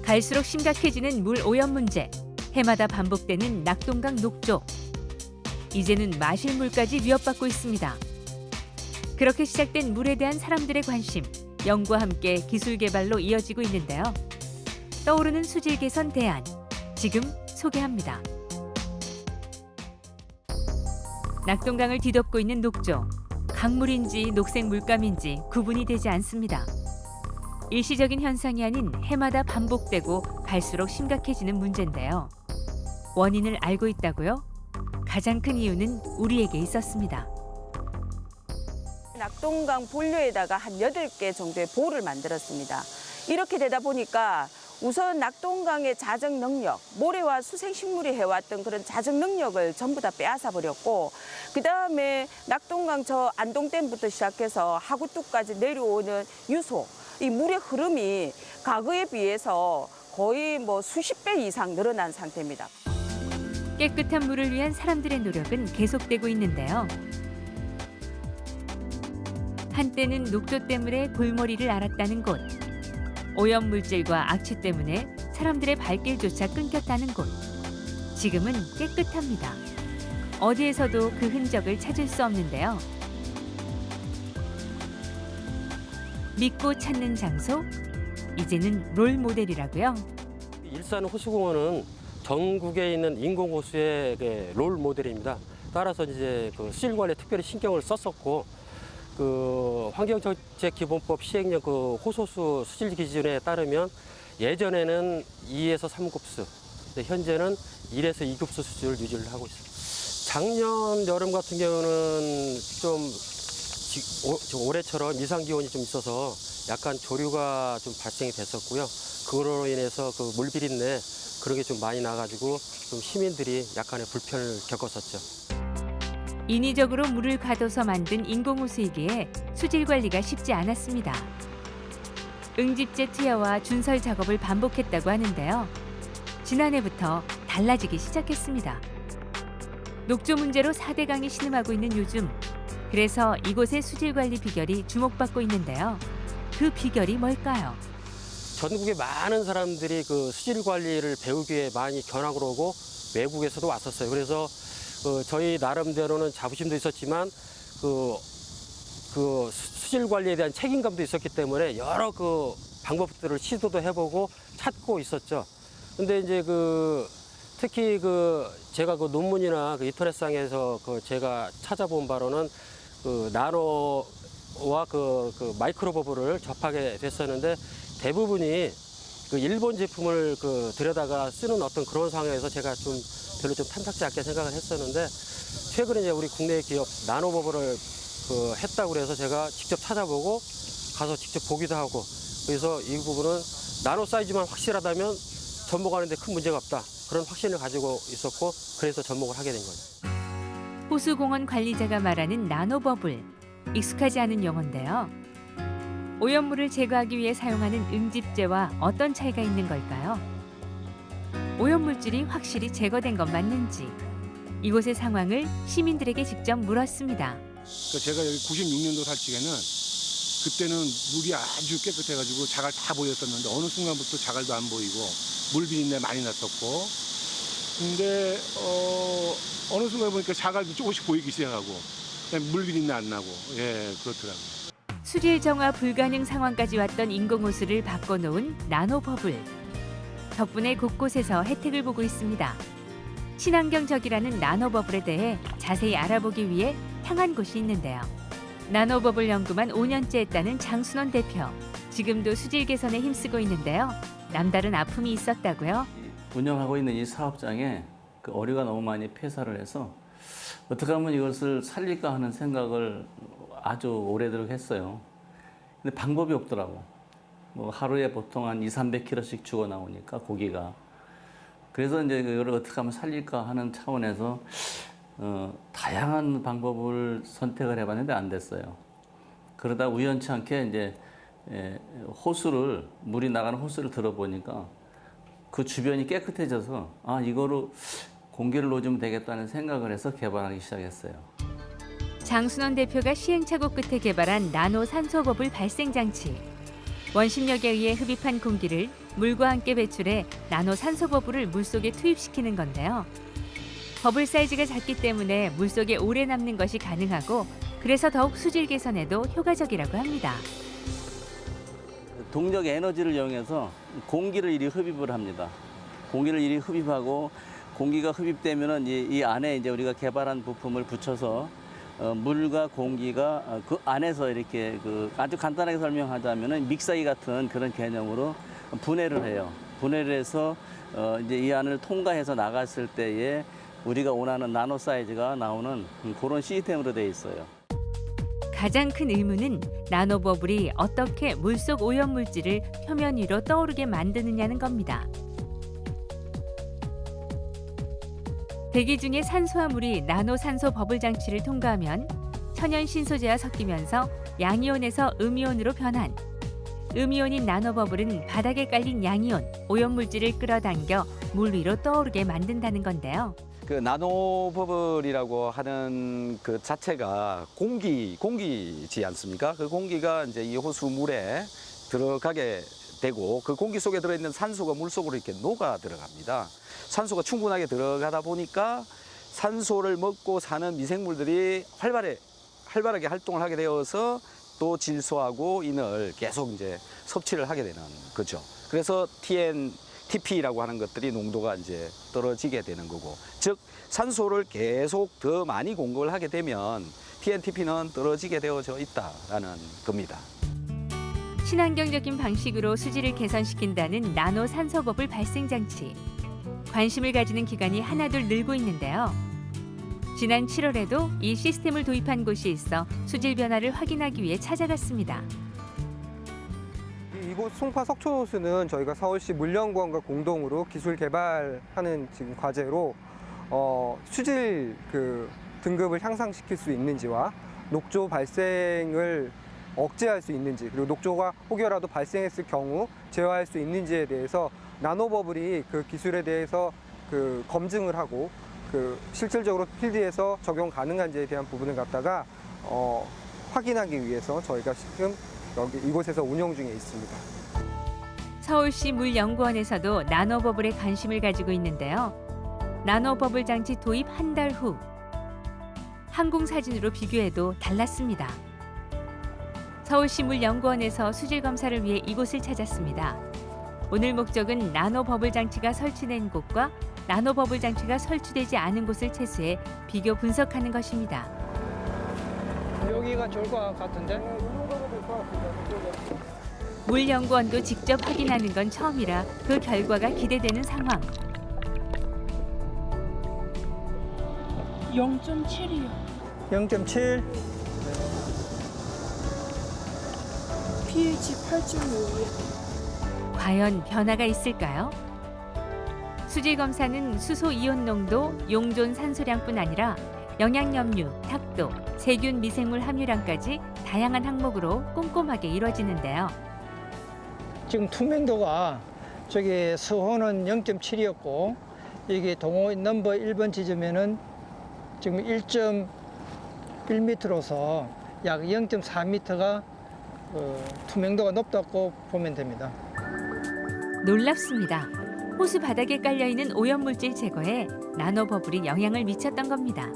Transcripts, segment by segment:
갈수록 심각해지는 물 오염 문제. 해마다 반복되는 낙동강 녹조. 이제는 마실 물까지 위협받고 있습니다. 그렇게 시작된 물에 대한 사람들의 관심, 연구와 함께 기술 개발로 이어지고 있는데요. 떠오르는 수질 개선 대안, 지금 소개합니다. 낙동강을 뒤덮고 있는 녹조. 강물인지 녹색 물감인지 구분이 되지 않습니다. 일시적인 현상이 아닌 해마다 반복되고 갈수록 심각해지는 문제인데요. 원인을 알고 있다고요? 가장 큰 이유는 우리에게 있었습니다. 낙동강 본류에다가 한 8개 정도의 보를 만들었습니다. 이렇게 되다 보니까 우선 낙동강의 자정 능력, 모래와 수생식물이 해왔던 그런 자정 능력을 전부 다 빼앗아 버렸고, 그다음에 낙동강 저 안동댐부터 시작해서 하구뚝까지 내려오는 유소, 이 물의 흐름이 과거에 비해서 거의 수십 배 이상 늘어난 상태입니다. 깨끗한 물을 위한 사람들의 노력은 계속되고 있는데요. 한때는 녹조 때문에 골머리를 앓았다는 곳, 오염 물질과 악취 때문에 사람들의 발길조차 끊겼다는 곳, 지금은 깨끗합니다. 어디에서도 그 흔적을 찾을 수 없는데요. 믿고 찾는 장소, 이제는 롤 모델이라고요. 일산 호수공원은 전국에 있는 인공호수의 롤 모델입니다. 따라서 이제 그 수질 관리에 특별히 신경을 썼었고, 그 환경정책기본법 시행령 그 호소수 수질 기준에 따르면 예전에는 2에서 3급수, 현재는 1에서 2급수 수준을 유지를 하고 있습니다. 작년 여름 같은 경우는 좀 올해처럼 이상 기온이 좀 있어서 약간 조류가 좀 발생이 됐었고요. 그거로 인해서 그 물비린내 그런 게 좀 많이 나가지고 좀 시민들이 약간의 불편을 겪었었죠. 인위적으로 물을 가둬서 만든 인공호수이기에 수질 관리가 쉽지 않았습니다. 응집제 투여와 준설 작업을 반복했다고 하는데요. 지난해부터 달라지기 시작했습니다. 녹조 문제로 4대강이 신음하고 있는 요즘, 그래서 이곳의 수질 관리 비결이 주목받고 있는데요. 그 비결이 뭘까요? 전국에 많은 사람들이 그 수질 관리를 배우기 위해 많이 견학을 오고 외국에서도 왔었어요. 그래서 저희 나름대로는 자부심도 있었지만 그 수질 관리에 대한 책임감도 있었기 때문에 여러 그 방법들을 시도도 해보고 찾고 있었죠. 근데 이제 특히 제가 논문이나 인터넷상에서 제가 찾아본 바로는 나노와 마이크로 버블을 접하게 됐었는데, 대부분이 일본 제품을 들여다가 쓰는 어떤 그런 상황에서 제가 별로 탐탁지 않게 생각을 했었는데, 최근에 이제 우리 국내 기업 나노버블을 했다고 그래서 제가 직접 찾아보고 가서 직접 보기도 하고, 그래서 이 부분은 나노 사이즈만 확실하다면 접목하는데 큰 문제가 없다, 그런 확신을 가지고 있었고, 그래서 접목을 하게 된 거예요. 호수공원 관리자가 말하는 나노버블, 익숙하지 않은 용어인데요. 오염물을 제거하기 위해 사용하는 응집제와 어떤 차이가 있는 걸까요? 오염물질이 확실히 제거된 건 맞는지, 이곳의 상황을 시민들에게 직접 물었습니다. 제가 여기 96년도 살 적에는 그때는 물이 아주 깨끗해가지고 자갈 다 보였었는데, 어느 순간부터 자갈도 안 보이고 물비린내 많이 났었고, 근데 어느 순간 보니까 자갈도 조금씩 보이기 시작하고 물비린내 안 나고, 그렇더라고요. 수질 정화 불가능 상황까지 왔던 인공호수를 바꿔놓은 나노버블. 덕분에 곳곳에서 혜택을 보고 있습니다. 친환경적이라는 나노버블에 대해 자세히 알아보기 위해 향한 곳이 있는데요. 나노버블 연구만 5년째 했다는 장순원 대표. 지금도 수질 개선에 힘쓰고 있는데요. 남다른 아픔이 있었다고요? 운영하고 있는 이 사업장에 어류가 너무 많이 폐사를 해서 어떻게 하면 이것을 살릴까 하는 생각을 아주 오래도록 했어요. 근데 방법이 없더라고. 하루에 보통 한 200~300kg씩 죽어 나오니까 고기가. 그래서 이제 이걸 어떻게 하면 살릴까 하는 차원에서 다양한 방법을 선택을 해봤는데 안 됐어요. 그러다 우연치 않게 이제 물이 나가는 호수를 들어보니까 그 주변이 깨끗해져서 이거로 공기를 놓으면 되겠다는 생각을 해서 개발하기 시작했어요. 장순원 대표가 시행착오 끝에 개발한 나노 산소버블 발생 장치. 원심력에 의해 흡입한 공기를 물과 함께 배출해 나노 산소 버블을 물속에 투입시키는 건데요. 버블 사이즈가 작기 때문에 물속에 오래 남는 것이 가능하고 그래서 더욱 수질 개선에도 효과적이라고 합니다. 동력 에너지를 이용해서 공기를 이리 흡입을 합니다. 공기를 이리 흡입하고 공기가 흡입되면은 이 안에 이제 우리가 개발한 부품을 붙여서 물과 공기가 그 안에서 이렇게 그 아주 간단하게 설명하자면은 믹서기 같은 그런 개념으로 분해를 해요. 분해를 해서 이제 이 안을 통과해서 나갔을 때에 우리가 원하는 나노 사이즈가 나오는 그런 시스템으로 되어 있어요. 가장 큰 의문은 나노버블이 어떻게 물속 오염물질을 표면 위로 떠오르게 만드느냐는 겁니다. 대기 중에 산소와 물이 나노산소 버블 장치를 통과하면 천연 신소재와 섞이면서 양이온에서 음이온으로 변환. 음이온인 나노버블은 바닥에 깔린 양이온, 오염물질을 끌어당겨 물 위로 떠오르게 만든다는 건데요. 그 나노버블이라고 하는 그 자체가 공기지 않습니까? 그 공기가 이제 이 호수물에 들어가게 되고 그 공기 속에 들어있는 산소가 물 속으로 이렇게 녹아 들어갑니다. 산소가 충분하게 들어가다 보니까 산소를 먹고 사는 미생물들이 활발하게 활동을 하게 되어서 또 질소하고 인을 계속 이제 섭취를 하게 되는 거죠. 그래서 TP라고 하는 것들이 농도가 이제 떨어지게 되는 거고, 즉 산소를 계속 더 많이 공급을 하게 되면 TNTP는 떨어지게 되어져 있다라는 겁니다. 친환경적인 방식으로 수질을 개선시킨다는 나노 산소 버블 발생 장치. 관심을 가지는 기관이 하나둘 늘고 있는데요. 지난 7월에도 이 시스템을 도입한 곳이 있어 수질 변화를 확인하기 위해 찾아갔습니다. 이곳 송파 석촌호수는 저희가 서울시 물연구원과 공동으로 기술 개발하는 지금 과제로 수질 등급을 향상시킬 수 있는지와 녹조 발생을 억제할 수 있는지, 그리고 녹조가 혹여라도 발생했을 경우 제어할 수 있는지에 대해서 나노버블이 그 기술에 대해서 검증을 하고 실질적으로 필드에서 적용 가능한지에 대한 부분을 갖다가 확인하기 위해서 저희가 지금 이곳에서 운영 중에 있습니다. 서울시 물연구원에서도 나노버블에 관심을 가지고 있는데요. 나노버블 장치 도입 한 달 후 항공사진으로 비교해도 달랐습니다. 서울시 물연구원에서 수질 검사를 위해 이곳을 찾았습니다. 오늘 목적은 나노버블 장치가 설치된 곳과 나노버블 장치가 설치되지 않은 곳을 채수해 비교 분석하는 것입니다. 여기가 좋을 것 같은데? 물연구원도 직접 확인하는 건 처음이라 그 결과가 기대되는 상황. 0.7이요. 0.7. pH 8.5이요. 과연 변화가 있을까요? 수질 검사는 수소 이온 농도, 용존 산소량뿐 아니라 영양염류, 탁도, 세균 미생물 함유량까지 다양한 항목으로 꼼꼼하게 이루어지는데요. 지금 투명도가 저기 수호는 0.7이었고 이게 동호 넘버 1번 지점에는 지금 1.1m로서 약 0.4m가 투명도가 높다고 보면 됩니다. 놀랍습니다. 호수 바닥에 깔려있는 오염물질 제거에 나노버블이 영향을 미쳤던 겁니다.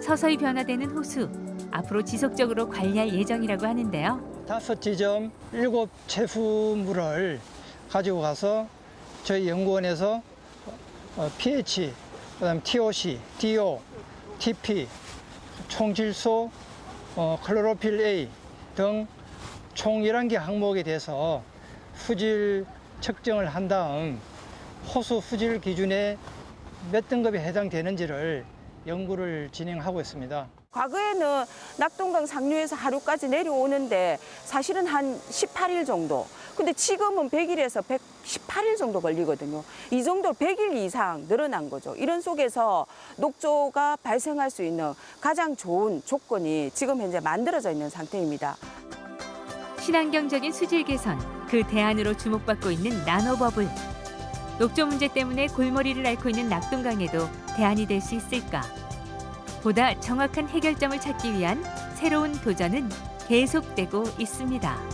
서서히 변화되는 호수, 앞으로 지속적으로 관리할 예정이라고 하는데요. 5지점 7채수물을 가지고 가서 저희 연구원에서 pH, 그다음 TOC, DO, TP, 총질소, 클로로필 A 등 총 11개 항목에 대해서 수질 측정을 한 다음 호수 수질 기준에 몇 등급에 해당되는지를 연구를 진행하고 있습니다. 과거에는 낙동강 상류에서 하루까지 내려오는데 사실은 한 18일 정도. 근데 지금은 100일에서 118일 정도 걸리거든요. 이 정도로 100일 이상 늘어난 거죠. 이런 속에서 녹조가 발생할 수 있는 가장 좋은 조건이 지금 현재 만들어져 있는 상태입니다. 친환경적인 수질 개선, 그 대안으로 주목받고 있는 나노버블. 녹조 문제 때문에 골머리를 앓고 있는 낙동강에도 대안이 될 수 있을까? 보다 정확한 해결점을 찾기 위한 새로운 도전은 계속되고 있습니다.